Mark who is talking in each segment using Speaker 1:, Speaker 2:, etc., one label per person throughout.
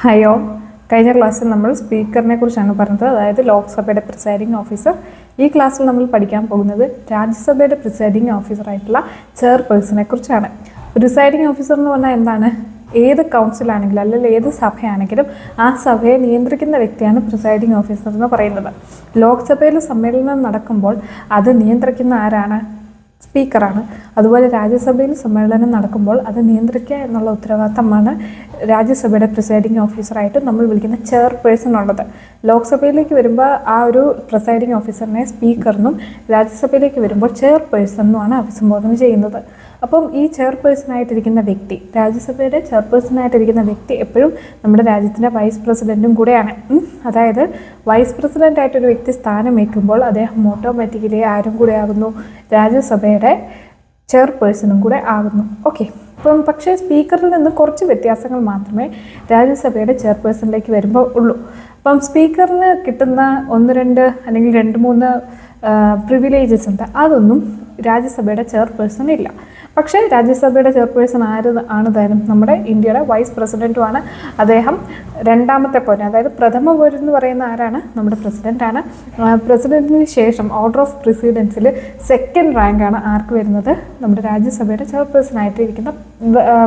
Speaker 1: Hi all. കഴിഞ്ഞ ക്ലാസ്സിൽ നമ്മൾ സ്പീക്കറിനെ കുറിച്ചാണ് പറഞ്ഞത്, അതായത് ലോക്സഭയുടെ പ്രിസൈഡിംഗ് ഓഫീസർ. ഈ ക്ലാസ്സിൽ നമ്മൾ പഠിക്കാൻ പോകുന്നത് രാജ്യസഭയുടെ പ്രിസൈഡിംഗ് ഓഫീസറായിട്ടുള്ള ചെയർപേഴ്സണെ കുറിച്ചാണ്. പ്രിസൈഡിംഗ് ഓഫീസർ എന്ന് പറഞ്ഞാൽ എന്താണ്? ഏത് കൗൺസിലാണെങ്കിലും അല്ലെങ്കിൽ ഏത് സഭയാണെങ്കിലും ആ സഭയെ നിയന്ത്രിക്കുന്ന വ്യക്തിയാണ് പ്രിസൈഡിംഗ് ഓഫീസർ എന്ന് പറയുന്നത്. ലോക്സഭയിൽ സമ്മേളനം നടക്കുമ്പോൾ അത് നിയന്ത്രിക്കുന്ന ആരാണ്? സ്പീക്കറാണ്. അതുപോലെ രാജ്യസഭയിൽ സമ്മേളനം നടക്കുമ്പോൾ അത് നിയന്ത്രിക്കുക എന്നുള്ള ഉത്തരവാദിത്തമാണ് രാജ്യസഭയുടെ പ്രിസൈഡിംഗ് ഓഫീസറായിട്ട് നമ്മൾ വിളിക്കുന്ന ചെയർപേഴ്സൺ ഉള്ളത്. ലോക്സഭയിലേക്ക് വരുമ്പോൾ ആ ഒരു പ്രിസൈഡിംഗ് ഓഫീസറിനെ സ്പീക്കറിനും, രാജ്യസഭയിലേക്ക് വരുമ്പോൾ ചെയർപേഴ്സൺ എന്നുമാണ് അഭിസംബോധന ചെയ്യുന്നത്. അപ്പം ഈ ചെയർപേഴ്സണായിട്ടിരിക്കുന്ന വ്യക്തി, രാജ്യസഭയുടെ ചെയർപേഴ്സണായിട്ടിരിക്കുന്ന വ്യക്തി എപ്പോഴും നമ്മുടെ രാജ്യത്തിൻ്റെ വൈസ് പ്രസിഡൻറ്റും കൂടെയാണ്. അതായത് വൈസ് പ്രസിഡൻ്റായിട്ടൊരു വ്യക്തി സ്ഥാനം വയ്ക്കുമ്പോൾ അദ്ദേഹം ഓട്ടോമാറ്റിക്കലി ആരും കൂടെ ആകുന്നു? രാജ്യസഭയുടെ ചെയർപേഴ്സണും കൂടെ ആകുന്നു. ഓക്കെ. അപ്പം പക്ഷേ സ്പീക്കറിൽ നിന്ന് കുറച്ച് വ്യത്യാസങ്ങൾ മാത്രമേ രാജ്യസഭയുടെ ചെയർപേഴ്സണിലേക്ക് വരുമ്പോൾ ഉള്ളൂ. അപ്പം സ്പീക്കറിന് കിട്ടുന്ന 1-2 അല്ലെങ്കിൽ 2-3 പ്രിവിലേജസ് ഉണ്ട്. അതൊന്നും രാജ്യസഭയുടെ ചെയർപേഴ്സൺ ഇല്ല. പക്ഷേ രാജ്യസഭയുടെ ചെയർപേഴ്സൺ ആണ് താനും നമ്മുടെ ഇന്ത്യയുടെ വൈസ് പ്രസിഡൻറ്റുമാണ്. അദ്ദേഹം രണ്ടാമത്തെ പോയിന്റ്, അതായത് പ്രഥമ പോയിന്റ് എന്ന് പറയുന്ന ആരാണ്? നമ്മുടെ പ്രസിഡൻ്റാണ്. പ്രസിഡൻറ്റിന് ശേഷം ഓർഡർ ഓഫ് പ്രസിഡൻസിൽ സെക്കൻഡ് റാങ്കാണ് ആർക്ക് വരുന്നത്? നമ്മുടെ രാജ്യസഭയുടെ ചെയർപേഴ്സണായിട്ടിരിക്കുന്ന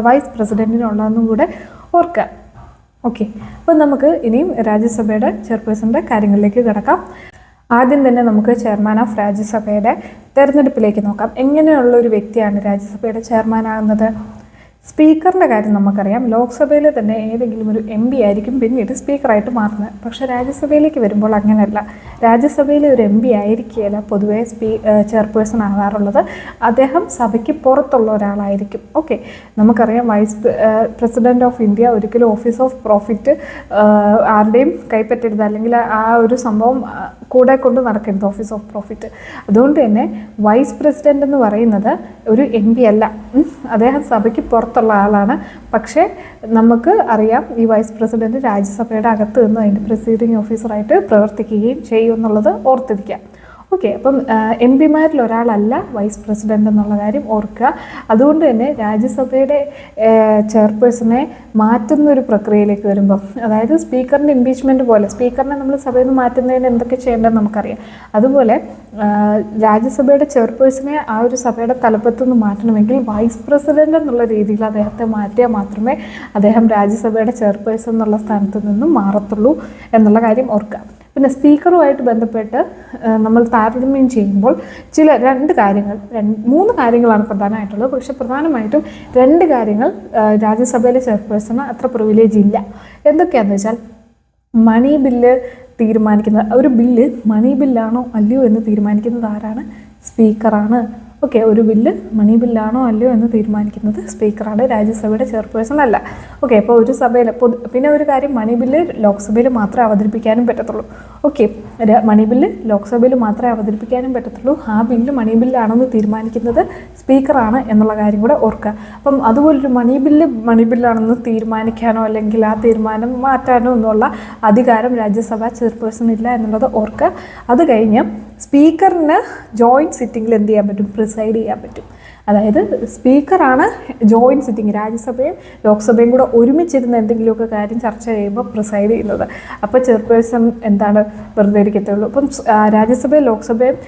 Speaker 1: വൈസ് പ്രസിഡൻറ്റിനുള്ളതെന്നും കൂടെ ഓർക്കുക. ഓക്കെ. അപ്പം നമുക്ക് ഇനിയും രാജ്യസഭയുടെ ചെയർപേഴ്സൻ്റെ കാര്യങ്ങളിലേക്ക് കിടക്കാം. ആദ്യം തന്നെ നമുക്ക് ചെയർമാൻ ഓഫ് രാജ്യസഭയുടെ തെരഞ്ഞെടുപ്പിലേക്ക് നോക്കാം. എങ്ങനെയുള്ള ഒരു വ്യക്തിയാണ് രാജ്യസഭയുടെ ചെയർമാനാകുന്നത്? സ്പീക്കറിൻ്റെ കാര്യം നമുക്കറിയാം. ലോക്സഭയിൽ തന്നെ ഏതെങ്കിലും ഒരു MP ആയിരിക്കും പിന്നീട് സ്പീക്കറായിട്ട് മാറുന്നത്. പക്ഷേ രാജ്യസഭയിലേക്ക് വരുമ്പോൾ അങ്ങനെയല്ല. രാജ്യസഭയിലെ ഒരു MP ആയിരിക്കുകയില്ല പൊതുവേ ചെയർപേഴ്സൺ ആകാറുള്ളത്. അദ്ദേഹം സഭയ്ക്ക് പുറത്തുള്ള ഒരാളായിരിക്കും. ഓക്കെ. നമുക്കറിയാം പ്രസിഡൻറ്റ് ഓഫ് ഇന്ത്യ ഒരിക്കലും ഓഫീസ് ഓഫ് പ്രോഫിറ്റ് ആരുടെയും കൈപ്പറ്റരുത്, അല്ലെങ്കിൽ ആ ഒരു സംഭവം കൂടെ കൊണ്ട് നടക്കരുത്, ഓഫീസ് ഓഫ് പ്രോഫിറ്റ്. അതുകൊണ്ട് തന്നെ വൈസ് പ്രസിഡൻ്റ് എന്ന് പറയുന്നത് ഒരു MP അല്ല. അദ്ദേഹം സഭയ്ക്ക് പുറത്തുള്ള ആളാണ്. പക്ഷേ നമുക്ക് അറിയാം ഈ വൈസ് പ്രസിഡന്റ് രാജ്യസഭയുടെ അകത്ത് നിന്ന് അതിൻ്റെ പ്രിസൈഡിംഗ് ഓഫീസറായിട്ട് പ്രവർത്തിക്കുകയും ചെയ്യും എന്നുള്ളത് ഓർത്തിരിക്കാം. ഓക്കെ. അപ്പം MP-മാരിൽ ഒരാളല്ല വൈസ് പ്രസിഡന്റ് എന്നുള്ള കാര്യം ഓർക്കുക. അതുകൊണ്ട് തന്നെ രാജ്യസഭയുടെ ചെയർപേഴ്സണെ മാറ്റുന്ന ഒരു പ്രക്രിയയിലേക്ക് വരുമ്പം, അതായത് സ്പീക്കറിൻ്റെ ഇംപീച്ച്മെൻറ്റ് പോലെ സ്പീക്കറിനെ നമ്മൾ സഭയിൽ നിന്ന് മാറ്റുന്നതിന് എന്തൊക്കെ ചെയ്യേണ്ടതെന്ന് നമുക്കറിയാം. അതുപോലെ രാജ്യസഭയുടെ ചെയർപേഴ്സണെ ആ ഒരു സഭയുടെ തലപ്പത്തു നിന്ന് മാറ്റണമെങ്കിൽ വൈസ് പ്രസിഡന്റ് എന്നുള്ള രീതിയിൽ അദ്ദേഹത്തെ മാറ്റിയാൽ മാത്രമേ അദ്ദേഹം രാജ്യസഭയുടെ ചെയർപേഴ്സൺ എന്നുള്ള സ്ഥാനത്ത് നിന്നും മാറത്തുള്ളൂ എന്നുള്ള കാര്യം ഓർക്കുക. പിന്നെ സ്പീക്കറുമായിട്ട് ബന്ധപ്പെട്ട് നമ്മൾ താരതമ്യം ചെയ്യുമ്പോൾ 3 കാര്യങ്ങളാണ് പ്രധാനമായിട്ടുള്ളത്. പക്ഷേ പ്രധാനമായിട്ടും 2 കാര്യങ്ങൾ രാജ്യസഭയിലെ ചെയർപേഴ്സണ് അത്ര പ്രിവിലേജ് ഇല്ല. എന്തൊക്കെയാണെന്ന് വെച്ചാൽ, മണി ബില്ല് തീരുമാനിക്കുന്നത്, ഒരു ബില്ല് മണി ബില്ലാണോ അല്ലയോ എന്ന് തീരുമാനിക്കുന്നത് ആരാണ്? സ്പീക്കറാണ്. ഓക്കെ. ഒരു ബില്ല് മണി ബില്ലാണോ അല്ലയോ എന്ന് തീരുമാനിക്കുന്നത് സ്പീക്കറാണ്, രാജ്യസഭയുടെ ചെയർപേഴ്സൺ അല്ല. ഓക്കെ. അപ്പോൾ ഒരു സഭയിൽ പിന്നെ ഒരു കാര്യം, മണി ബില്ല് ലോക്സഭയിൽ മാത്രമേ അവതരിപ്പിക്കാനും പറ്റത്തുള്ളൂ. ഓക്കെ. മണി ബില്ല് ലോക്സഭയിൽ മാത്രമേ അവതരിപ്പിക്കാനും പറ്റത്തുള്ളൂ. ആ ബില്ല് മണി ബില്ലാണെന്ന് തീരുമാനിക്കുന്നത് സ്പീക്കറാണ് എന്നുള്ള കാര്യം കൂടെ ഓർക്കുക. അപ്പം അതുപോലൊരു മണി ബില്ലാണെന്ന് തീരുമാനിക്കാനോ അല്ലെങ്കിൽ ആ തീരുമാനം മാറ്റാനോ ഒന്നുമുള്ള അധികാരം രാജ്യസഭ ചെയർപേഴ്സൺ ഇല്ല എന്നുള്ളത് ഓർക്കുക. അത് കഴിഞ്ഞ് സ്പീക്കറിന് ജോയിൻറ്റ് സിറ്റിങ്ങിൽ എന്ത് ചെയ്യാൻ പറ്റും? പ്രിസൈഡ് ചെയ്യാൻ പറ്റും. അതായത് സ്പീക്കറാണ് ജോയിൻറ്റ് സിറ്റിംഗ്, രാജ്യസഭയും ലോക്സഭയും കൂടെ ഒരുമിച്ചിരുന്ന് എന്തെങ്കിലുമൊക്കെ കാര്യം ചർച്ച ചെയ്യുമ്പോൾ പ്രിസൈഡ് ചെയ്യുന്നത്. അപ്പോൾ ചെയർപേഴ്സൺ എന്താണ്? വെറുതെ ഇരിക്കത്തുള്ളൂ. അപ്പം രാജ്യസഭയും ലോക്സഭയും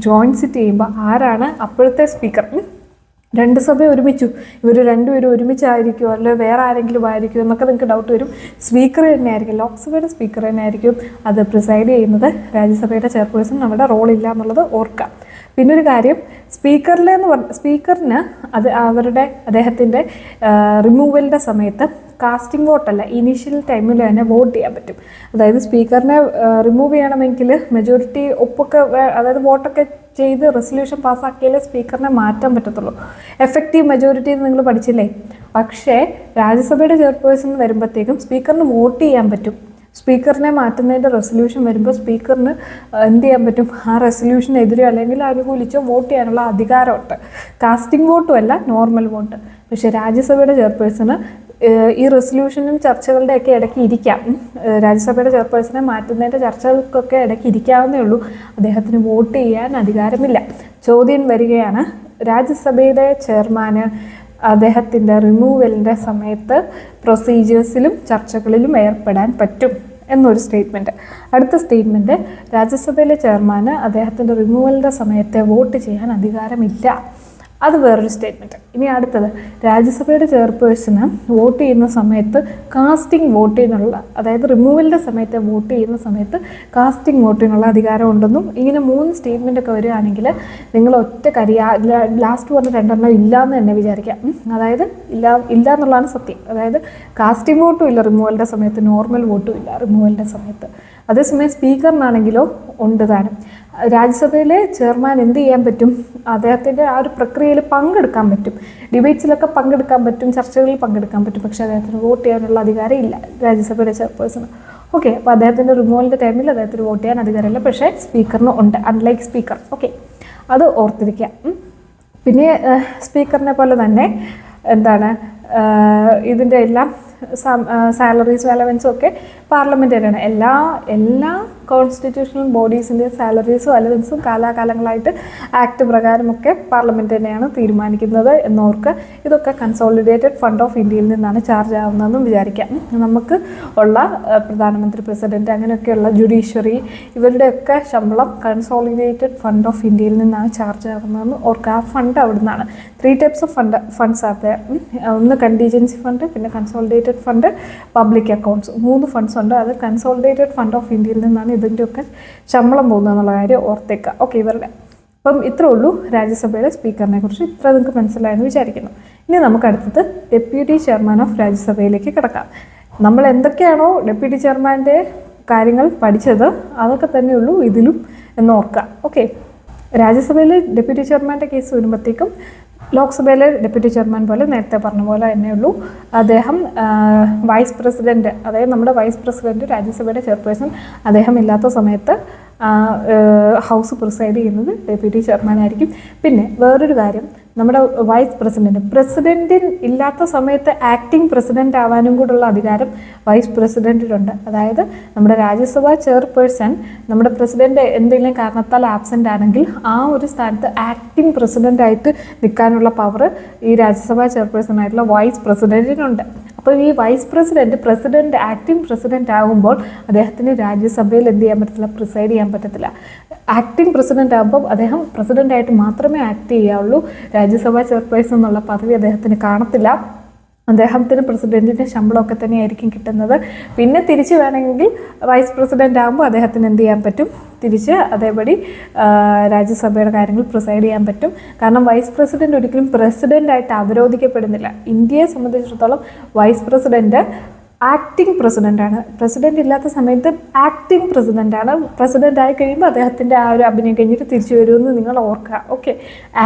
Speaker 1: ജോയിൻറ്റ് സിറ്റ് ചെയ്യുമ്പോൾ ആരാണ് അപ്പോഴത്തെ സ്പീക്കർ? 2 സഭ ഒരുമിച്ചു, ഇവർ രണ്ടുപേരും ഒരുമിച്ചായിരിക്കുമോ അല്ലെങ്കിൽ വേറെ ആരെങ്കിലും ആയിരിക്കുമോ എന്നൊക്കെ നിങ്ങൾക്ക് ഡൗട്ട് വരും. സ്പീക്കർ തന്നെ ആയിരിക്കും, ലോക്സഭയുടെ സ്പീക്കർ തന്നെ ആയിരിക്കും അത് പ്രിസൈഡ് ചെയ്യുന്നത്. രാജ്യസഭയുടെ ചെയർപേഴ്സൺ നമ്മുടെ റോളില്ല എന്നുള്ളത് ഓർക്കാം. പിന്നൊരു കാര്യം, സ്പീക്കറിന് അദ്ദേഹത്തിൻ്റെ റിമൂവലിൻ്റെ സമയത്ത് കാസ്റ്റിംഗ് വോട്ടല്ല, ഇനീഷ്യൽ ടൈമിൽ തന്നെ വോട്ട് ചെയ്യാൻ പറ്റും. അതായത് സ്പീക്കറിനെ റിമൂവ് ചെയ്യണമെങ്കിൽ മെജോറിറ്റി ഒപ്പൊക്കെ, അതായത് വോട്ടൊക്കെ ചെയ്ത് റെസൊല്യൂഷൻ പാസ്സാക്കിയാലേ സ്പീക്കറിനെ മാറ്റാൻ പറ്റത്തുള്ളൂ. എഫക്റ്റീവ് മെജോറിറ്റി നിങ്ങൾ പഠിച്ചില്ലേ? പക്ഷേ രാജ്യസഭയുടെ ചെയർപേഴ്സൺ വരുമ്പോഴത്തേക്കും സ്പീക്കറിന് വോട്ട് ചെയ്യാൻ പറ്റും. സ്പീക്കറിനെ മാറ്റുന്നതിൻ്റെ റെസൊല്യൂഷൻ വരുമ്പോൾ സ്പീക്കറിന് എന്ത് ചെയ്യാൻ പറ്റും? ആ റെസൊല്യൂഷനെതിരെ അല്ലെങ്കിൽ അനുകൂലിച്ചോ വോട്ട് ചെയ്യാനുള്ള അധികാരമുണ്ട്. കാസ്റ്റിംഗ് വോട്ടും അല്ല, നോർമൽ വോട്ട്. പക്ഷേ രാജ്യസഭയുടെ ചെയർപേഴ്സണ് ഈ റെസൊല്യൂഷനും ചർച്ചകളുടെയൊക്കെ ഇടയ്ക്ക് ഇരിക്കാം. രാജ്യസഭയുടെ ചെയർപേഴ്സണെ മാറ്റുന്നതിൻ്റെ ചർച്ചകൾക്കൊക്കെ ഇടയ്ക്ക് ഇരിക്കാവുന്നേ ഉള്ളൂ. അദ്ദേഹത്തിന് വോട്ട് ചെയ്യാൻ അധികാരമില്ല. ചോദ്യം വരികയാണ്, രാജ്യസഭയുടെ ചെയർമാന് അദ്ദേഹത്തിൻ്റെ റിമൂവലിൻ്റെ സമയത്ത് പ്രൊസീജിയേഴ്സിലും ചർച്ചകളിലും ഏർപ്പെടാൻ പറ്റും എന്നൊരു സ്റ്റേറ്റ്മെൻറ്റ്. അടുത്ത സ്റ്റേറ്റ്മെൻറ്റ്, രാജ്യസഭയിലെ ചെയർമാന് അദ്ദേഹത്തിൻ്റെ റിമൂവലിൻ്റെ സമയത്ത് വോട്ട് ചെയ്യാൻ അധികാരമില്ല. അത് വേറൊരു സ്റ്റേറ്റ്മെൻറ്റ്. ഇനി അടുത്തത്, രാജ്യസഭയുടെ ചെയർപേഴ്സണ് വോട്ട് ചെയ്യുന്ന സമയത്ത് കാസ്റ്റിംഗ് വോട്ടിനുള്ള, അതായത് റിമൂവലിൻ്റെ സമയത്ത് വോട്ട് ചെയ്യുന്ന സമയത്ത് കാസ്റ്റിംഗ് വോട്ടിനുള്ള അധികാരം ഉണ്ടെന്നും. ഇങ്ങനെ 3 സ്റ്റേറ്റ്മെൻറ്റൊക്കെ വരികയാണെങ്കിൽ നിങ്ങൾ ഒറ്റ ലാസ്റ്റ് പറഞ്ഞ 2 എണ്ണം ഇല്ലയെന്ന് തന്നെ വിചാരിക്കാം. അതായത് ഇല്ല എന്നുള്ളതാണ് സത്യം. അതായത് കാസ്റ്റിംഗ് വോട്ടും ഇല്ല റിമൂവലിൻ്റെ സമയത്ത്, നോർമൽ വോട്ടും ഇല്ല റിമൂവലിൻ്റെ സമയത്ത്. അതേസമയം സ്പീക്കറിനാണെങ്കിലോ ഉണ്ട് താനും. രാജ്യസഭയിലെ ചെയർമാൻ എന്ത് ചെയ്യാൻ പറ്റും? അദ്ദേഹത്തിൻ്റെ ആ ഒരു പ്രക്രിയയിൽ പങ്കെടുക്കാൻ പറ്റും, ഡിബേറ്റ്സിലൊക്കെ പങ്കെടുക്കാൻ പറ്റും, ചർച്ചകളിൽ പങ്കെടുക്കാൻ പറ്റും. പക്ഷേ അദ്ദേഹത്തിന് വോട്ട് ചെയ്യാനുള്ള അധികാരം ഇല്ല രാജ്യസഭയിലെ ചെയർപേഴ്സണ്. ഓക്കെ, അപ്പോൾ അദ്ദേഹത്തിൻ്റെ റിമൂവലിൻ്റെ ടൈമിൽ അദ്ദേഹത്തിന് വോട്ട് ചെയ്യാൻ അധികാരമില്ല. പക്ഷേ സ്പീക്കറിന് ഉണ്ട്, അൺലൈക്ക് സ്പീക്കർ. ഓക്കെ, അത് ഓർത്തിരിക്കുക. പിന്നെ സ്പീക്കറിനെ പോലെ തന്നെ എന്താണ് ഇതിൻ്റെ എല്ലാം സാലറീസും അലവൻസും ഒക്കെ പാർലമെൻറ്റ് തന്നെയാണ്. എല്ലാ കോൺസ്റ്റിറ്റ്യൂഷണൽ ബോഡീസിൻ്റെ സാലറീസും അലവൻസും കാലാകാലങ്ങളായിട്ട് ആക്ട് പ്രകാരമൊക്കെ പാർലമെൻറ്റ് തന്നെയാണ് തീരുമാനിക്കുന്നത് എന്നോർക്ക്. ഇതൊക്കെ കൺസോളിഡേറ്റഡ് ഫണ്ട് ഓഫ് ഇന്ത്യയിൽ നിന്നാണ് ചാർജ് ആവുന്നതെന്നും വിചാരിക്കാം. നമുക്ക് ഉള്ള പ്രധാനമന്ത്രി, പ്രസിഡൻറ്റ്, അങ്ങനെയൊക്കെയുള്ള ജുഡീഷ്യറി, ഇവരുടെയൊക്കെ ശമ്പളം കൺസോളിഡേറ്റഡ് ഫണ്ട് ഓഫ് ഇന്ത്യയിൽ നിന്നാണ് ചാർജ് ആവുന്നതെന്ന് ഓർക്ക്. ആ ഫണ്ട് അവിടെ നിന്നാണ്. 3 types ഓഫ് ഫണ്ട്സ് ആർ. ഒന്ന് കണ്ടീജൻസി ഫണ്ട്, പിന്നെ consolidated fund, public accounts. 3 funds ഉണ്ട്. അത് കൺസോളിഡേറ്റഡ് ഫണ്ട് ഓഫ് ഇന്ത്യയിൽ നിന്നാണ് ഇതിൻ്റെയൊക്കെ ശമ്പളം പോകുന്നത് എന്നുള്ള കാര്യം ഓർത്തേക്കുക. ഓക്കെ, ഇവരുടെ. അപ്പം ഇത്രേ ഉള്ളൂ രാജ്യസഭയുടെ സ്പീക്കറിനെ കുറിച്ച്. ഇത്ര നിങ്ങൾക്ക് മനസ്സിലായെന്ന് വിചാരിക്കുന്നു. ഇനി നമുക്ക് അടുത്തത് ഡെപ്യൂട്ടി ചെയർമാൻ ഓഫ് രാജ്യസഭയിലേക്ക് കിടക്കാം. നമ്മൾ എന്തൊക്കെയാണോ ഡെപ്യൂട്ടി ചെയർമാൻ്റെ കാര്യങ്ങൾ പഠിച്ചത് അതൊക്കെ തന്നെയുള്ളൂ ഇതിലും എന്ന് ഓർക്കുക. ഓക്കെ, രാജ്യസഭയിൽ ഡെപ്യൂട്ടി ചെയർമാൻ്റെ കേസ് വരുമ്പോഴത്തേക്കും ലോക്സഭയിലെ ഡെപ്യൂട്ടി ചെയർമാൻ പോലെ നേരത്തെ പറഞ്ഞ പോലെ തന്നെയുള്ളൂ. അദ്ദേഹം വൈസ് പ്രസിഡൻറ്റ്, അതായത് നമ്മുടെ വൈസ് പ്രസിഡൻറ്റ് രാജ്യസഭയുടെ ചെയർപേഴ്സൺ, അദ്ദേഹം ഇല്ലാത്ത സമയത്ത് ഹൗസ് പ്രിസൈഡ് ചെയ്യുന്നത് ഡെപ്യൂട്ടി ചെയർമാൻ ആയിരിക്കും. പിന്നെ വേറൊരു കാര്യം, നമ്മുടെ വൈസ് പ്രസിഡൻറ്റ് ഇല്ലാത്ത സമയത്ത് ആക്ടിംഗ് പ്രസിഡൻ്റ് ആവാനും കൂടെയുള്ള അധികാരം വൈസ് പ്രസിഡൻറ്റിനുണ്ട്. അതായത് നമ്മുടെ രാജ്യസഭാ ചെയർപേഴ്സൺ നമ്മുടെ പ്രസിഡൻറ്റ് എന്തെങ്കിലും കാരണത്താൽ ആബ്സെൻ്റ് ആണെങ്കിൽ ആ ഒരു സ്ഥാനത്ത് ആക്ടിംഗ് പ്രസിഡൻ്റായിട്ട് നിൽക്കാനുള്ള പവർ ഈ രാജ്യസഭാ ചെയർപേഴ്സൺ ആയിട്ടുള്ള വൈസ് പ്രസിഡൻറ്റിനുണ്ട്. അപ്പോൾ ഈ വൈസ് പ്രസിഡൻറ്റ് ആക്ടിംഗ് പ്രസിഡൻ്റ് ആകുമ്പോൾ അദ്ദേഹത്തിന് രാജ്യസഭയിൽ എന്ത് ചെയ്യാൻ പറ്റത്തില്ല? പ്രിസൈഡ് ചെയ്യാൻ പറ്റത്തില്ല. ആക്ടിംഗ് പ്രസിഡൻ്റ് ആകുമ്പോൾ അദ്ദേഹം പ്രസിഡൻ്റായിട്ട് മാത്രമേ ആക്ട് ചെയ്യാവുള്ളൂ. രാജ്യസഭാ ചെയർപേഴ്സൺ എന്നുള്ള പദവി അദ്ദേഹത്തിന് കാണത്തില്ല. അദ്ദേഹത്തിന് പ്രസിഡൻറ്റിൻ്റെ ശമ്പളമൊക്കെ തന്നെയായിരിക്കും കിട്ടുന്നത്. പിന്നെ തിരിച്ച് വേണമെങ്കിൽ വൈസ് പ്രസിഡൻ്റ് ആകുമ്പോൾ അദ്ദേഹത്തിന് എന്ത് ചെയ്യാൻ പറ്റും? തിരിച്ച് അതേപടി രാജ്യസഭയുടെ കാര്യങ്ങൾ പ്രിസൈഡ് ചെയ്യാൻ പറ്റും. കാരണം വൈസ് പ്രസിഡൻറ്റ് ഒരിക്കലും പ്രസിഡൻ്റായിട്ട് അവരോധിക്കപ്പെടുന്നില്ല. ഇന്ത്യയെ സംബന്ധിച്ചിടത്തോളം വൈസ് പ്രസിഡൻറ്റ് ആക്ടിംഗ് പ്രസിഡൻ്റാണ്. പ്രസിഡൻ്റ് ഇല്ലാത്ത സമയത്ത് ആക്ടിംഗ് പ്രസിഡൻ്റാണ്. പ്രസിഡൻ്റ് ആയി കഴിയുമ്പോൾ അദ്ദേഹത്തിൻ്റെ ആ ഒരു അഭിനയം കഴിഞ്ഞിട്ട് തിരിച്ചു വരുമെന്ന് നിങ്ങൾ ഓർക്കുക. ഓക്കെ,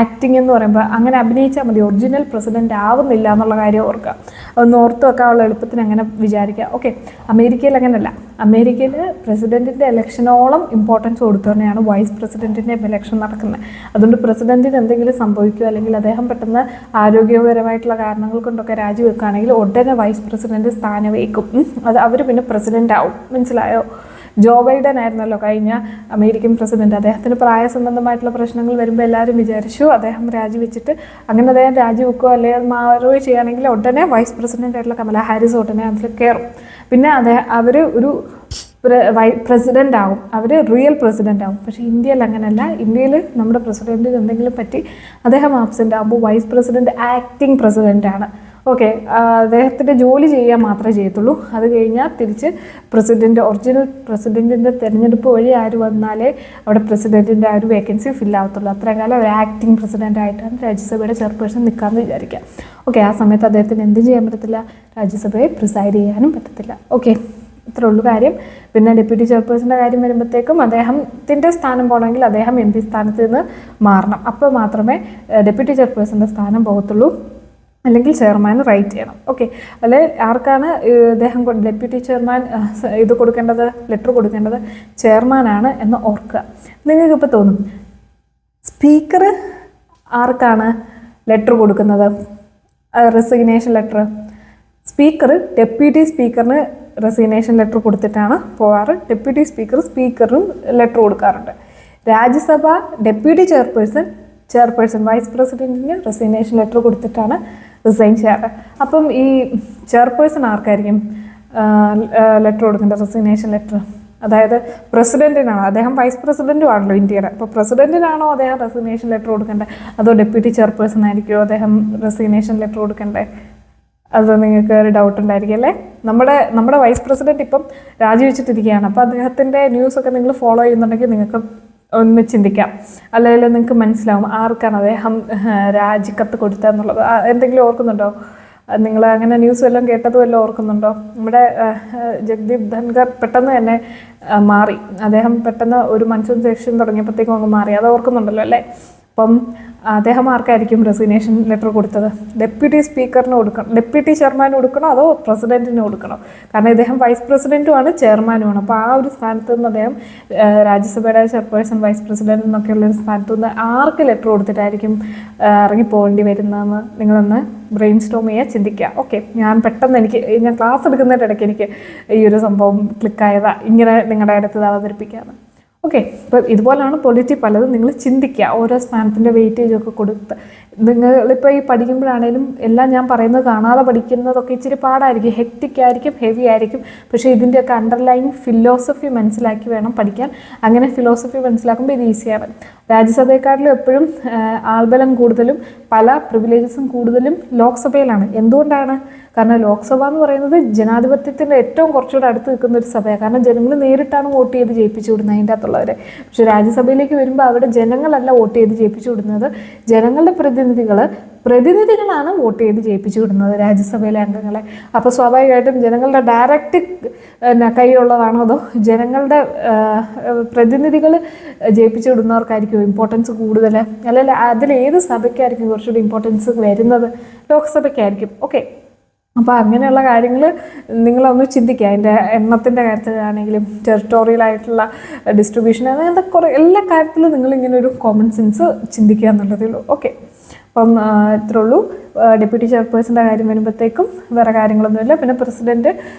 Speaker 1: ആക്ടിംഗ് എന്ന് പറയുമ്പോൾ അങ്ങനെ അഭിനയിച്ചാൽ മതി, ഒറിജിനൽ പ്രസിഡൻ്റ് ആവുന്നില്ല എന്നുള്ള കാര്യം ഓർക്കുക. ഒന്ന് ഓർത്ത് വെക്കാനുള്ള എളുപ്പത്തിന് അങ്ങനെ വിചാരിക്കുക. ഓക്കെ, അമേരിക്കയിൽ അങ്ങനെയല്ല. അമേരിക്കയിൽ പ്രസിഡൻറ്റിൻ്റെ ഇലക്ഷനോളം ഇമ്പോർട്ടൻസ് കൊടുത്തു തന്നെയാണ് വൈസ് പ്രസിഡൻറ്റിൻ്റെ ഇലക്ഷൻ നടക്കുന്നത്. അതുകൊണ്ട് പ്രസിഡൻറ്റിന് എന്തെങ്കിലും സംഭവിക്കുക അല്ലെങ്കിൽ അദ്ദേഹം പെട്ടെന്ന് ആരോഗ്യപരമായിട്ടുള്ള കാരണങ്ങൾ കൊണ്ടൊക്കെ രാജിവെക്കുകയാണെങ്കിൽ ഉടനെ വൈസ് പ്രസിഡൻറ്റ് സ്ഥാനം വയ്ക്കും. അത് അവർ പിന്നെ പ്രസിഡൻ്റ് ആവും. മനസ്സിലായോ? ജോ ബൈഡൻ ആയിരുന്നല്ലോ കഴിഞ്ഞ അമേരിക്കൻ പ്രസിഡന്റ്. അദ്ദേഹത്തിന് പ്രായസംബന്ധമായിട്ടുള്ള പ്രശ്നങ്ങൾ വരുമ്പോൾ എല്ലാവരും വിചാരിച്ചു അദ്ദേഹം രാജിവെച്ചിട്ട്, അങ്ങനെ അദ്ദേഹം രാജിവെക്കുകയോ അല്ലെങ്കിൽ മാറുകയോ ചെയ്യുകയാണെങ്കിൽ ഉടനെ വൈസ് പ്രസിഡന്റ് ആയിട്ടുള്ള കമല ഹാരിസ് ഉടനെ അതിൽ കയറും. പിന്നെ അവർ ഒരു പ്രസിഡൻ്റ് ആവും, അവർ റിയൽ പ്രസിഡൻ്റ് ആവും. പക്ഷേ ഇന്ത്യയിൽ അങ്ങനെയല്ല. ഇന്ത്യയിൽ നമ്മുടെ പ്രസിഡൻറ്റിന് എന്തെങ്കിലും പറ്റി അദ്ദേഹം ആബ്സെൻ്റ് ആകുമ്പോൾ വൈസ് പ്രസിഡൻറ്റ് ആക്ടിങ് പ്രസിഡൻ്റാണ്. ഓക്കെ, അദ്ദേഹത്തിൻ്റെ ജോലി ചെയ്യാൻ മാത്രമേ ചെയ്യത്തുള്ളൂ. അത് കഴിഞ്ഞാൽ തിരിച്ച് ഒറിജിനൽ പ്രസിഡൻറ്റിൻ്റെ തിരഞ്ഞെടുപ്പ് വഴി ആര് വന്നാലേ അവിടെ പ്രസിഡൻറ്റിൻ്റെ ആ ഒരു വേക്കൻസി ഫില്ലാവത്തുള്ളൂ. അത്രയും കാലം ഒരു ആക്ടിങ് പ്രസിഡൻ്റായിട്ടാണ് രാജ്യസഭയുടെ ചെയർപേഴ്സൺ നിൽക്കാമെന്ന് വിചാരിക്കുക. ഓക്കെ, ആ സമയത്ത് അദ്ദേഹത്തിന് എന്ത് ചെയ്യാൻ പറ്റത്തില്ല? രാജ്യസഭയെ പ്രിസൈഡ് ചെയ്യാനും പറ്റത്തില്ല. ഓക്കെ, ഇത്രേ ഉള്ളൂ കാര്യം. പിന്നെ ഡെപ്യൂട്ടി ചെയർപേഴ്സൻ്റെ കാര്യം വരുമ്പോഴത്തേക്കും അദ്ദേഹത്തിൻ്റെ സ്ഥാനം പോകണമെങ്കിൽ അദ്ദേഹം MP സ്ഥാനത്ത് നിന്ന് മാറണം. അപ്പോൾ മാത്രമേ ഡെപ്യൂട്ടി ചെയർപേഴ്സൻ്റെ സ്ഥാനം പോകത്തുള്ളൂ. അല്ലെങ്കിൽ ചെയർമാന് റൈറ്റ് ചെയ്യണം. ഓക്കെ, അല്ലെ ആർക്കാണ് അദ്ദേഹം ഡെപ്യൂട്ടി ചെയർമാൻ ഇത് കൊടുക്കേണ്ടത്, ലെറ്റർ കൊടുക്കേണ്ടത്? ചെയർമാനാണ് എന്ന് ഓർക്കുക. നിങ്ങൾക്കിപ്പോൾ തോന്നും സ്പീക്കർ ആർക്കാണ് ലെറ്റർ കൊടുക്കുന്നത്? Resignation letter. സ്പീക്കർ ഡെപ്യൂട്ടി സ്പീക്കറിന് റെസിഗ്നേഷൻ ലെറ്റർ കൊടുത്തിട്ടാണ് പോവാറ്. ഡെപ്യൂട്ടി സ്പീക്കറും ലെറ്റർ കൊടുക്കാറുണ്ട്. രാജ്യസഭ ഡെപ്യൂട്ടി ചെയർപേഴ്സൺ വൈസ് പ്രസിഡൻറ്റിന് റെസിഗ്നേഷൻ ലെറ്റർ കൊടുത്തിട്ടാണ് റിസൈൻ ചെയ്യാറ്. അപ്പം ഈ ചെയർപേഴ്സൺ ആർക്കായിരിക്കും ലെറ്റർ കൊടുക്കേണ്ടത്? Resignation letter. അതായത് പ്രസിഡന്റിനാണോ? അദ്ദേഹം വൈസ് പ്രസിഡന്റും ആണല്ലോ ഇന്ത്യയുടെ. അപ്പോൾ പ്രസിഡന്റിനാണോ അദ്ദേഹം റെസിഗ്നേഷൻ ലെറ്റർ കൊടുക്കേണ്ടത്, അതോ ഡെപ്യൂട്ടി ചെയർപേഴ്സൺ ആയിരിക്കുമോ അദ്ദേഹം റെസിഗ്നേഷൻ ലെറ്റർ കൊടുക്കേണ്ടത്? അത് നിങ്ങൾക്ക് ഒരു ഡൗട്ട് ഉണ്ടായിരിക്കും അല്ലേ? നമ്മുടെ വൈസ് പ്രസിഡന്റ് ഇപ്പം രാജിവെച്ചിട്ടിരിക്കുകയാണ്. അപ്പോൾ അദ്ദേഹത്തിൻ്റെ ന്യൂസൊക്കെ നിങ്ങൾ ഫോളോ ചെയ്യുന്നുണ്ടെങ്കിൽ നിങ്ങൾക്ക് ഒന്ന് ചിന്തിക്കാം, അല്ലെങ്കിൽ നിങ്ങൾക്ക് മനസ്സിലാവും ആർക്കാണ് അദ്ദേഹം രാജിക്കത്ത് കൊടുത്തതെന്നുള്ളത്. എന്തെങ്കിലും ഓർക്കുന്നുണ്ടോ? നിങ്ങൾ അങ്ങനെ ന്യൂസ് വല്ലതും കേട്ടതും വല്ലതും ഓർക്കുന്നുണ്ടോ? നമ്മുടെ ജഗ്ദീപ് ധൻഖർ പെട്ടെന്ന് തന്നെ മാറി. അദ്ദേഹം പെട്ടെന്ന് ഒരു മൺസൂൺ സെഷൻ തുടങ്ങിയപ്പോഴത്തേക്കും അങ്ങ് മാറി. അത് ഓർക്കുന്നുണ്ടല്ലോ അല്ലേ? അപ്പം അദ്ദേഹം ആർക്കായിരിക്കും റെസിഗ്നേഷൻ ലെറ്റർ കൊടുത്തത്? ഡെപ്യൂട്ടി സ്പീക്കറിന് കൊടുക്കണം, ഡെപ്യൂട്ടി ചെയർമാന് കൊടുക്കണോ, അതോ പ്രസിഡന്റിന് കൊടുക്കണോ? കാരണം ഇദ്ദേഹം വൈസ് പ്രസിഡന്റുമാണ് ചെയർമാനുമാണ്. അപ്പോൾ ആ ഒരു സ്ഥാനത്ത് നിന്ന് അദ്ദേഹം രാജ്യസഭയുടെ ചെയർപേഴ്സൺ, വൈസ് പ്രസിഡന്റ് എന്നൊക്കെയുള്ള ഒരു സ്ഥാനത്ത് നിന്ന് ആർക്ക് ലെറ്റർ കൊടുത്തിട്ടായിരിക്കും ഇറങ്ങിപ്പോകേണ്ടി വരുന്നതെന്ന് നിങ്ങളൊന്ന് ബ്രെയിൻ സ്റ്റോം ചെയ്യുക, ചിന്തിക്കുക. ഓക്കെ, ഞാൻ ക്ലാസ് എടുക്കുന്നതിൻ്റെ ഇടയ്ക്ക് എനിക്ക് ഈ ഒരു സംഭവം ക്ലിക്കായതാ, ഇങ്ങനെ നിങ്ങളുടെ അടുത്ത് അവതരിപ്പിക്കാമെന്ന്. ഓക്കെ, ഇപ്പം ഇതുപോലെയാണ് പൊളിറ്റി പലതും. നിങ്ങൾ ചിന്തിക്കുക, ഓരോ സ്ഥാനത്തിൻ്റെ വെയിറ്റേജ് ഒക്കെ കൊടുത്ത്. നിങ്ങളിപ്പോൾ ഈ പഠിക്കുമ്പോഴാണേലും എല്ലാം ഞാൻ പറയുന്നത് കാണാതെ പഠിക്കുന്നതൊക്കെ ഇച്ചിരി പാടായിരിക്കും, ഹെക്റ്റിക് ആയിരിക്കും, ഹെവി ആയിരിക്കും. പക്ഷേ ഇതിൻ്റെയൊക്കെ അണ്ടർലൈൻ ഫിലോസഫി മനസ്സിലാക്കി വേണം പഠിക്കാൻ. അങ്ങനെ ഫിലോസഫി മനസ്സിലാക്കുമ്പോൾ ഇത് ഈസിയാണ്. രാജ്യസഭയെക്കാട്ടിലും എപ്പോഴും ആൾബലം കൂടുതലും പല പ്രിവിലേജസും കൂടുതലും ലോക്സഭയിലാണ്. എന്തുകൊണ്ടാണ്? കാരണം ലോക്സഭ എന്ന് പറയുന്നത് ജനാധിപത്യത്തിൻ്റെ ഏറ്റവും കുറച്ചുകൂടെ അടുത്ത് നിൽക്കുന്ന ഒരു സഭയാണ്. കാരണം ജനങ്ങൾ നേരിട്ടാണ് വോട്ട് ചെയ്ത് ജയിപ്പിച്ചു വിടുന്നത് അതിൻ്റെ അകത്തുള്ളവരെ. പക്ഷേ രാജ്യസഭയിലേക്ക് വരുമ്പോൾ അവിടെ ജനങ്ങളല്ല വോട്ട് ചെയ്ത് ജയിപ്പിച്ചു വിടുന്നത്, ജനങ്ങളുടെ പ്രതിനിധികളാണ് വോട്ട് ചെയ്ത് ജയിപ്പിച്ചു വിടുന്നത് രാജ്യസഭയിലെ അംഗങ്ങളെ. അപ്പോൾ സ്വാഭാവികമായിട്ടും ജനങ്ങളുടെ ഡയറക്റ്റ് കൈയുള്ളതാണോ, അതോ ജനങ്ങളുടെ പ്രതിനിധികൾ ജയിപ്പിച്ചു വിടുന്നവർക്കായിരിക്കും ഇമ്പോർട്ടൻസ് കൂടുതൽ? അല്ലെങ്കിൽ അതിലേത് സഭയ്ക്കായിരിക്കും കുറച്ചുകൂടി ഇമ്പോർട്ടൻസ് വരുന്നത്? ലോക്സഭയ്ക്കായിരിക്കും. ഓക്കെ, അപ്പോൾ അങ്ങനെയുള്ള കാര്യങ്ങൾ നിങ്ങളൊന്ന് ചിന്തിക്കുക. അതിൻ്റെ എണ്ണത്തിൻ്റെ കാര്യത്തിലാണെങ്കിലും ടെറിട്ടോറിയലായിട്ടുള്ള ഡിസ്ട്രിബ്യൂഷൻ, അങ്ങനത്തെ കുറേ എല്ലാ കാര്യത്തിലും നിങ്ങളിങ്ങനെ ഒരു കോമൺ സെൻസ് ചിന്തിക്കുക എന്നുള്ളതേ ഉള്ളൂ. ഓക്കെ, അപ്പം ഇത്രേ ഉള്ളൂ. ഡെപ്യൂട്ടി ചെയർപേഴ്സൻ്റെ കാര്യം വരുമ്പോഴത്തേക്കും വേറെ കാര്യങ്ങളൊന്നുമില്ല. പിന്നെ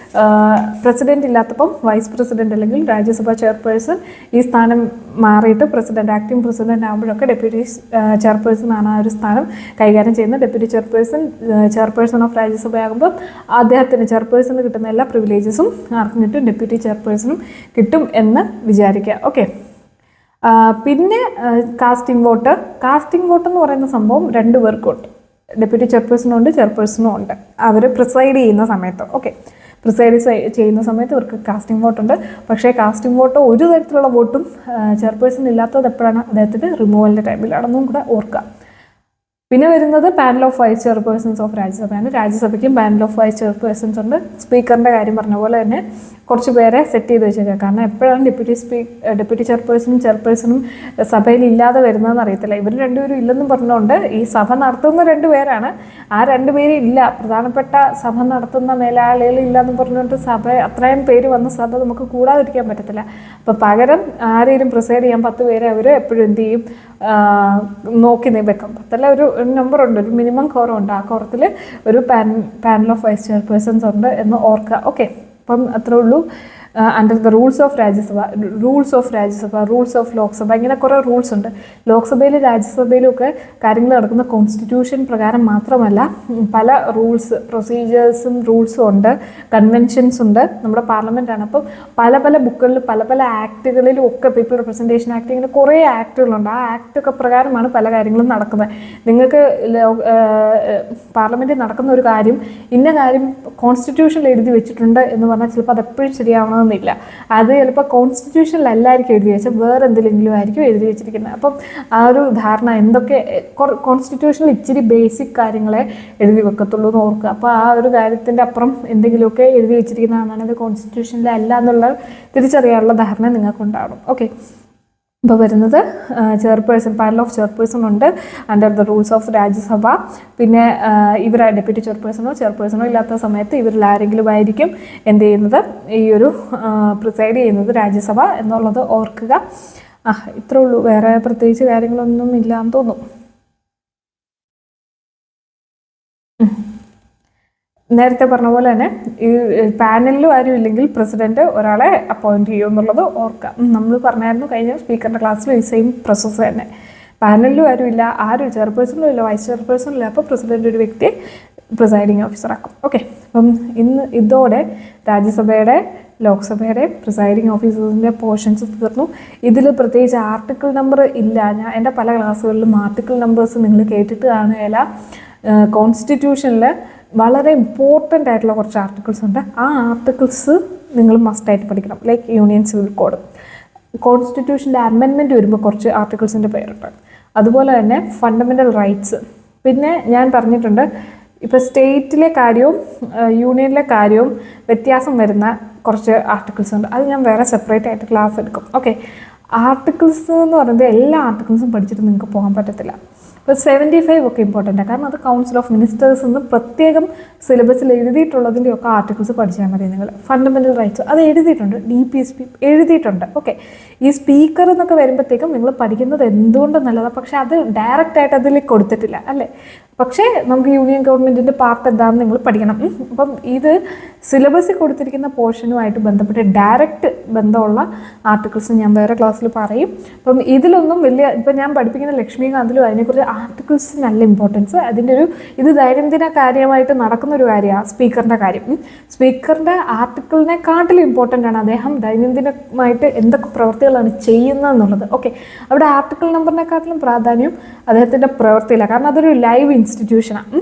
Speaker 1: പ്രസിഡന്റ് ഇല്ലാത്തപ്പം വൈസ് പ്രസിഡന്റ് അല്ലെങ്കിൽ രാജ്യസഭ ചെയർപേഴ്സൺ ഈ സ്ഥാനം മാറിയിട്ട് പ്രസിഡന്റ്, ആക്ടിംഗ് പ്രസിഡന്റ് ആകുമ്പോഴൊക്കെ ഡെപ്യൂട്ടി ചെയർപേഴ്സൺ ആണ് ആ ഒരു സ്ഥാനം കൈകാര്യം ചെയ്യുന്നത്. ഡെപ്യൂട്ടി ചെയർപേഴ്സൺ ഓഫ് രാജ്യസഭ ആകുമ്പോൾ അദ്ദേഹത്തിന് ചെയർപേഴ്സണ് കിട്ടുന്ന എല്ലാ പ്രിവിലേജസും ആർക്കും കിട്ടും, ഡെപ്യൂട്ടി ചെയർപേഴ്സണും കിട്ടും എന്ന് വിചാരിക്കുക. ഓക്കെ, പിന്നെ കാസ്റ്റിംഗ് വോട്ട് എന്ന് പറയുന്ന സംഭവം 2 പേർക്കുണ്ട്. ഡെപ്യൂട്ടി ചെയർപേഴ്സണും ഉണ്ട്, ചെയർപേഴ്സണും ഉണ്ട്. അവർ പ്രിസൈഡ് ചെയ്യുന്ന സമയത്ത്, ഓക്കെ, പ്രിസൈഡ് ചെയ്യുന്ന സമയത്ത് ഇവർക്ക് കാസ്റ്റിംഗ് വോട്ടുണ്ട്. പക്ഷേ കാസ്റ്റിംഗ് വോട്ട് ഒരു തരത്തിലുള്ള വോട്ടും ചെയർപേഴ്സൺ ഇല്ലാത്തത് എപ്പോഴാണ്? അദ്ദേഹത്തിൻ്റെ റിമൂവലിൻ്റെ ടൈമിലാണെന്നും കൂടെ ഓർക്കുക. പിന്നെ വരുന്നത് panel of vice chairpersons of രാജ്യസഭയാണ്. രാജ്യസഭയ്ക്കും പാനൽ ഓഫ് വൈസ് ചെയർപേഴ്സൺസ് ഉണ്ട്. സ്പീക്കറിൻ്റെ കാര്യം പറഞ്ഞ പോലെ തന്നെ കുറച്ച് പേരെ സെറ്റ് ചെയ്ത് വെച്ചേക്കാം. കാരണം എപ്പോഴാണ് ഡെപ്യൂട്ടി ചെയർപേഴ്സണും സഭയിൽ ഇല്ലാതെ വരുന്നതെന്ന് അറിയത്തില്ല. ഇവർ രണ്ടുപേരും ഇല്ലെന്നും പറഞ്ഞുകൊണ്ട് ഈ സഭ നടത്തുന്ന 2 പേരാണ്. ആ 2 പേര് ഇല്ല, പ്രധാനപ്പെട്ട സഭ നടത്തുന്ന മേലാളികൾ ഇല്ലയെന്ന് പറഞ്ഞുകൊണ്ട് സഭ അത്രയും പേര് വന്ന സഭ നമുക്ക് കൂടാതിരിക്കാൻ പറ്റത്തില്ല. അപ്പോൾ പകരം ആരെങ്കിലും പ്രിസൈഡ് ചെയ്യാൻ 10 പേരെ അവർ എപ്പോഴും എന്ത് ചെയ്യും? നോക്കി വെക്കും. 10 ഒരു നമ്പറുണ്ട്, ഒരു മിനിമം കോറമുണ്ട്. ആ കോറത്തിൽ ഒരു പാനൽ ഓഫ് വൈസ് ചെയർപേഴ്സൺസ് ഉണ്ട് എന്ന് ഓർക്കുക. ഓക്കെ, അപ്പം അത്രേ ഉള്ളൂ. Under the rules of Rajya Sabha, rules of Lok Sabha, ഇങ്ങനെ കുറേ റൂൾസ് ഉണ്ട്. ലോക്സഭയിലും രാജ്യസഭയിലും ഒക്കെ കാര്യങ്ങൾ നടക്കുന്ന കോൺസ്റ്റിറ്റ്യൂഷൻ പ്രകാരം മാത്രമല്ല, പല പ്രൊസീജിയേഴ്സും റൂൾസും ഉണ്ട്, കൺവെൻഷൻസ് ഉണ്ട്. നമ്മുടെ പാർലമെൻറ്റാണ്. അപ്പം പല ബുക്കുകളിലും പല ആക്ടുകളിലും ഒക്കെ പീപ്പിൾ റെപ്രസെൻറ്റേഷൻ ആക്ട്, ഇങ്ങനെ കുറേ ആക്ടുകളുണ്ട്. ആ ആക്ടൊക്കെ പ്രകാരമാണ് പല കാര്യങ്ങളും നടക്കുന്നത്. നിങ്ങൾക്ക് പാർലമെൻറ്റിൽ നടക്കുന്ന ഒരു കാര്യം, ഇന്ന കാര്യം കോൺസ്റ്റിറ്റ്യൂഷനിൽ എഴുതി വെച്ചിട്ടുണ്ട് എന്ന് പറഞ്ഞാൽ ചിലപ്പോൾ അതെപ്പോഴും ശരിയാവണം ില്ല. അത് ചിലപ്പോൾ കോൺസ്റ്റിറ്റ്യൂഷനിലല്ലായിരിക്കും എഴുതി വെച്ചാൽ വേറെ എന്തെങ്കിലും ആയിരിക്കും എഴുതി വെച്ചിരിക്കുന്നത്. അപ്പം ആ ഒരു ധാരണ എന്തൊക്കെ കോൺസ്റ്റിറ്റ്യൂഷനിൽ ഇച്ചിരി ബേസിക് കാര്യങ്ങളെ എഴുതി വെക്കത്തുള്ളൂ എന്ന് ഓർക്കുക. അപ്പോൾ ആ ഒരു കാര്യത്തിൻ്റെ അപ്പുറം എന്തെങ്കിലുമൊക്കെ എഴുതി വെച്ചിരിക്കുന്നതാണ് ഇത് കോൺസ്റ്റിറ്റ്യൂഷനിലല്ല എന്നുള്ള തിരിച്ചറിയാനുള്ള ധാരണ നിങ്ങൾക്കുണ്ടാവണം. ഓക്കെ, ഇപ്പോൾ വരുന്നത് പാനൽ ഓഫ് ചെയർപേഴ്സൺ ഉണ്ട് under the rules of Rajya Sabha. പിന്നെ ഇവർ ഡെപ്യൂട്ടി ചെയർപേഴ്സണോ ഇല്ലാത്ത സമയത്ത് ഇവരിൽ ആരെങ്കിലും ആയിരിക്കും എന്ത് ചെയ്യുന്നത്? ഈ ഒരു പ്രിസൈഡ് ചെയ്യുന്നത് രാജ്യസഭ എന്നുള്ളത് ഓർക്കുക. ഇത്രേ ഉള്ളൂ. വേറെ പ്രത്യേകിച്ച് കാര്യങ്ങളൊന്നും ഇല്ലാന്ന് തോന്നുന്നു. നേരത്തെ പറഞ്ഞ പോലെ തന്നെ ഈ പാനലിലും ആരും ഇല്ലെങ്കിൽ പ്രസിഡന്റ് ഒരാളെ അപ്പോയിന്റ് ചെയ്യും എന്നുള്ളത് ഓർക്കാം. നമ്മൾ പറഞ്ഞായിരുന്നു കഴിഞ്ഞ സ്പീക്കറിൻ്റെ ക്ലാസ്സിൽ ഈ സെയിം പ്രോസസ്സ് തന്നെ. പാനലിലും ആരും ഇല്ല, ചെയർപേഴ്സണും ഇല്ല, വൈസ് ചെയർപേഴ്സണും ഇല്ല. അപ്പോൾ പ്രസിഡന്റ് ഒരു വ്യക്തിയെ പ്രിസൈഡിങ് ഓഫീസറാക്കും. ഓക്കെ, അപ്പം ഇതോടെ രാജ്യസഭയുടെ ലോക്സഭയുടെ പ്രിസൈഡിങ് ഓഫീസേഴ്സിൻ്റെ പോർഷൻസ് തീർന്നു. ഇതിൽ പ്രത്യേകിച്ച് ആർട്ടിക്കിൾ നമ്പർ ഇല്ല. എൻ്റെ പല ക്ലാസ്സുകളിലും ആർട്ടിക്കിൾ നമ്പേഴ്സ് നിങ്ങൾ കേട്ടിട്ട് കാണുകയില്ല. കോൺസ്റ്റിറ്റ്യൂഷനിൽ വളരെ ഇമ്പോർട്ടൻ്റ് ആയിട്ടുള്ള കുറച്ച് ആർട്ടിക്കിൾസ് ഉണ്ട്. ആ ആർട്ടിക്കിൾസ് നിങ്ങൾ മസ്റ്റായിട്ട് പഠിക്കണം. ലൈക്ക് യൂണിയൻ സിവിൽ കോഡ്, കോൺസ്റ്റിറ്റ്യൂഷൻ്റെ അമെൻമെൻറ്റ് വരുമ്പോൾ കുറച്ച് ആർട്ടിക്കിൾസിൻ്റെ പേരുണ്ട്. അതുപോലെ തന്നെ ഫണ്ടമെൻ്റൽ റൈറ്റ്സ്. പിന്നെ ഞാൻ പറഞ്ഞിട്ടുണ്ട്, ഇപ്പോൾ സ്റ്റേറ്റിലെ കാര്യവും യൂണിയനിലെ കാര്യവും വ്യത്യാസം വരുന്ന കുറച്ച് ആർട്ടിക്കിൾസ് ഉണ്ട്. അത് ഞാൻ വേറെ സെപ്പറേറ്റ് ആയിട്ട് ക്ലാസ് എടുക്കും. ഓക്കെ, ആർട്ടിക്കിൾസ് എന്ന് പറയുന്നത് എല്ലാ ആർട്ടിക്കിൾസും പഠിച്ചിട്ട് നിങ്ങൾക്ക് പോകാൻ പറ്റത്തില്ല. ഇപ്പോൾ 75 ഒക്കെ ഇമ്പോർട്ടൻ്റാണ്, കാരണം അത് കൗൺസിൽ ഓഫ് മിനിസ്റ്റേഴ്സ് എന്ന് പ്രത്യേകം സിലബസിൽ എഴുതിയിട്ടുള്ളതിൻ്റെയൊക്കെ ആർട്ടിക്കിൾസ് പഠിച്ചാൽ മതി നിങ്ങൾ. ഫണ്ടമെൻ്റൽ റൈറ്റ്സ് അത് എഴുതിയിട്ടുണ്ട്, DPSP എഴുതിയിട്ടുണ്ട്. ഓക്കെ, ഈ സ്പീക്കർ എന്നൊക്കെ വരുമ്പോഴത്തേക്കും നിങ്ങൾ പഠിക്കുന്നത് എന്തുകൊണ്ടും നല്ലതാണ്, പക്ഷേ അത് ഡയറക്റ്റായിട്ട് അതിൽ കൊടുത്തിട്ടില്ല അല്ലേ. പക്ഷേ നമുക്ക് യൂണിയൻ ഗവൺമെൻറ്റിൻ്റെ പാർട്ട് എന്താണെന്ന് നിങ്ങൾ പഠിക്കണം. അപ്പം ഇത് സിലബസിൽ കൊടുത്തിരിക്കുന്ന പോർഷനുമായിട്ട് ബന്ധപ്പെട്ട് ഡയറക്റ്റ് ബന്ധമുള്ള ആർട്ടിക്കിൾസ് ഞാൻ വേറെ ക്ലാസ്സിൽ പറയും. അപ്പം ഇതിലൊന്നും വലിയ, ഇപ്പം ഞാൻ പഠിപ്പിക്കുന്ന ലക്ഷ്മികാന്തിലും അതിനെക്കുറിച്ച് ആർട്ടിക്കിൾസ് നല്ല ഇമ്പോർട്ടൻസ്. അതിൻ്റെ ഇത് ദൈനംദിന കാര്യമായിട്ട് നടക്കുന്ന ഒരു കാര്യമാണ് സ്പീക്കറിൻ്റെ കാര്യം. സ്പീക്കറിൻ്റെ ആർട്ടിക്കിളിനെക്കാട്ടിലും ഇമ്പോർട്ടൻ്റ് ആണ് അദ്ദേഹം ദൈനംദിനമായിട്ട് എന്തൊക്കെ പ്രവൃത്തികളാണ് ചെയ്യുന്നതെന്നുള്ളത്. ഓക്കെ, അവിടെ ആർട്ടിക്കിൾ നമ്പറിനെക്കാട്ടിലും പ്രാധാന്യം അദ്ദേഹത്തിൻ്റെ പ്രവൃത്തിയില്ല, കാരണം അതൊരു ലൈവ് ഇൻസ്റ്റിറ്റ്യൂഷനാണ്.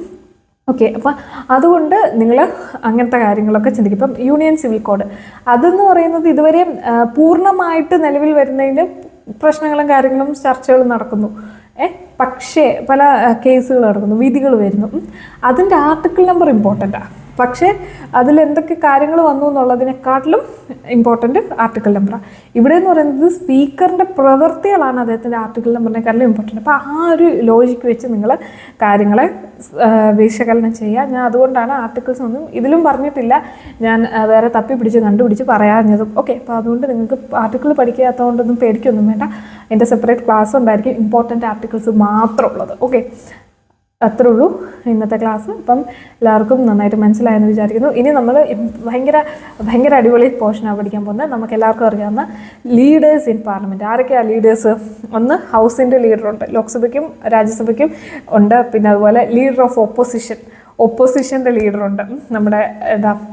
Speaker 1: ഓക്കെ, അപ്പം അതുകൊണ്ട് നിങ്ങൾ അങ്ങനത്തെ കാര്യങ്ങളൊക്കെ ചിന്തിക്കും. ഇപ്പം യൂണിയൻ സിവിൽ കോഡ് അതെന്ന് പറയുന്നത് ഇതുവരെ പൂർണ്ണമായിട്ട് നിലവിൽ വരുന്നതിന് പ്രശ്നങ്ങളും കാര്യങ്ങളും ചർച്ചകളും നടക്കുന്നു. പക്ഷേ പല കേസുകൾ നടക്കുന്നു, വിധികൾ വരുന്നു. അതിൻ്റെ ആർട്ടിക്കിൾ നമ്പർ ഇമ്പോർട്ടൻ്റാണ്. പക്ഷേ അതിലെന്തൊക്കെ കാര്യങ്ങൾ വന്നു എന്നുള്ളതിനെക്കാട്ടിലും ഇമ്പോർട്ടൻ്റ് ആർട്ടിക്കിൾ നമ്പറാണ്. ഇവിടെ എന്ന് പറയുന്നത് സ്പീക്കറിൻ്റെ പ്രവൃത്തികളാണ് അദ്ദേഹത്തിൻ്റെ ആർട്ടിക്കിൾ നമ്പറിനെക്കാട്ടിലും ഇമ്പോർട്ടൻ്റ്. അപ്പോൾ ആ ഒരു ലോജിക്ക് വെച്ച് നിങ്ങൾ കാര്യങ്ങളെ വിശകലനം ചെയ്യുക. ഞാൻ അതുകൊണ്ടാണ് ആർട്ടിക്കിൾസ് ഒന്നും ഇതിലും പറഞ്ഞിട്ടില്ല, ഞാൻ വേറെ തപ്പിപ്പിടിച്ച് കണ്ടുപിടിച്ച് പറയാഞ്ഞതും. ഓക്കെ, അപ്പോൾ അതുകൊണ്ട് നിങ്ങൾക്ക് ആർട്ടിക്കിൾ പഠിക്കാത്തതുകൊണ്ടൊന്നും പേടിക്കൊന്നും വേണ്ട. എൻ്റെ സെപ്പറേറ്റ് ക്ലാസ് ഉണ്ടായിരിക്കും ഇമ്പോർട്ടൻ്റ് ആർട്ടിക്കിൾസ് മാത്രമുള്ളത്. ഓക്കെ, അത്രേ ഉള്ളൂ ഇന്നത്തെ ക്ലാസ്. അപ്പം എല്ലാവർക്കും നന്നായിട്ട് മനസ്സിലായെന്ന് വിചാരിക്കുന്നു. ഇനി നമ്മൾ ഭയങ്കര അടിപൊളി പോർഷനാണ് പഠിക്കാൻ പോകുന്നത്. നമുക്ക് എല്ലാവർക്കും അറിയാവുന്ന ലീഡേഴ്സ് ഇൻ പാർലമെൻറ്റ്. ആരൊക്കെയാണ് ലീഡേഴ്സ്? ഒന്ന് ഹൗസിൻ്റെ ലീഡറുണ്ട്, ലോക്സഭയ്ക്കും രാജ്യസഭയ്ക്കും ഉണ്ട്. പിന്നെ അതുപോലെ ലീഡർ ഓഫ് ഒപ്പോസിഷൻ്റെ ലീഡറുണ്ട്, നമ്മുടെ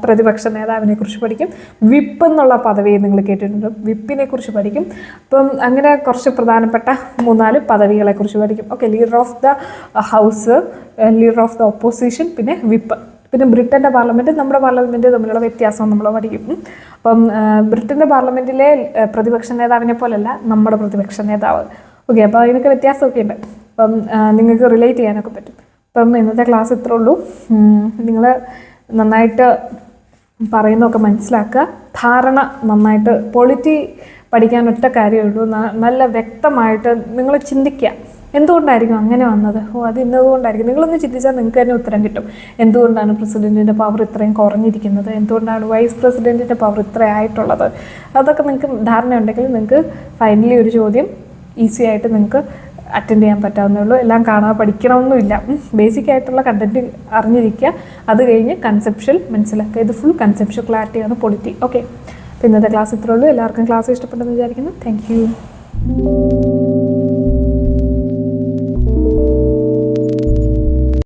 Speaker 1: പ്രതിപക്ഷ നേതാവിനെ കുറിച്ച് പഠിക്കും. വിപ്പ് എന്നുള്ള പദവി നിങ്ങൾ കേട്ടിട്ടുണ്ട്, വിപ്പിനെ കുറിച്ച് പഠിക്കും. അപ്പം അങ്ങനെ കുറച്ച് പ്രധാനപ്പെട്ട 3-4 പദവികളെ കുറിച്ച് പഠിക്കും. Okay, leader of the house, leader of the opposition, പിന്നെ വിപ്പ്. പിന്നെ ബ്രിട്ടൻ്റെ പാർലമെൻറ്റ്, നമ്മുടെ പാർലമെൻറ്റ് തമ്മിലുള്ള വ്യത്യാസം നമ്മൾ പഠിക്കും. അപ്പം ബ്രിട്ടൻ്റെ പാർലമെൻറ്റിലെ പ്രതിപക്ഷ നേതാവിനെ പോലെയല്ല നമ്മുടെ പ്രതിപക്ഷ നേതാവ്. ഓക്കെ, അപ്പോൾ അതിനൊക്കെ വ്യത്യാസമൊക്കെ ഉണ്ട്. അപ്പം നിങ്ങൾക്ക് റിലേറ്റ് ചെയ്യാനൊക്കെ പറ്റും. അപ്പം ഇന്നത്തെ ക്ലാസ് ഇത്രേ ഉള്ളൂ. നിങ്ങൾ നന്നായിട്ട് പറയുന്നതൊക്കെ മനസ്സിലാക്കുക, ധാരണ നന്നായിട്ട്, പൊളിറ്റി പഠിക്കാൻ ഒറ്റ കാര്യമേ ഉള്ളൂ. നല്ല വ്യക്തമായിട്ട് നിങ്ങൾ ചിന്തിക്കുക, എന്തുകൊണ്ടായിരിക്കും അങ്ങനെ വന്നത്, അത് ഇന്നതുകൊണ്ടായിരിക്കും. നിങ്ങളൊന്ന് ചിന്തിച്ചാൽ നിങ്ങൾക്ക് തന്നെ ഉത്തരം കിട്ടും. എന്തുകൊണ്ടാണ് പ്രസിഡൻറ്റിൻ്റെ പവർ ഇത്രയും കുറഞ്ഞിരിക്കുന്നത്, എന്തുകൊണ്ടാണ് വൈസ് പ്രസിഡൻറ്റിൻ്റെ പവർ ഇത്ര ആയിട്ടുള്ളത്, അതൊക്കെ നിങ്ങൾക്ക് ധാരണ ഉണ്ടെങ്കിൽ നിങ്ങൾക്ക് ഫൈനലി ഒരു ചോദ്യം ഈസി ആയിട്ട് നിങ്ങൾക്ക് അറ്റൻഡ് ചെയ്യാൻ പറ്റാവുന്നേ ഉള്ളൂ. എല്ലാം കാണാതെ പഠിക്കണമെന്നില്ല. ബേസിക് ആയിട്ടുള്ള കണ്ടൻറ്റ് അറിഞ്ഞിരിക്കുക, അത് കഴിഞ്ഞ് കൺസെപ്ഷ്യൽ മനസ്സിലാക്കുക. ഇത് ഫുൾ കൺസെപ്ഷ്യൽ ക്ലാരിറ്റിയാണ് പൊളിറ്റി. ഓക്കെ, അപ്പോൾ ഇന്നത്തെ ക്ലാസ് ഇത്രേ ഉള്ളൂ. എല്ലാവർക്കും ക്ലാസ് ഇഷ്ടപ്പെട്ടെന്ന് വിചാരിക്കുന്നു. Thank you.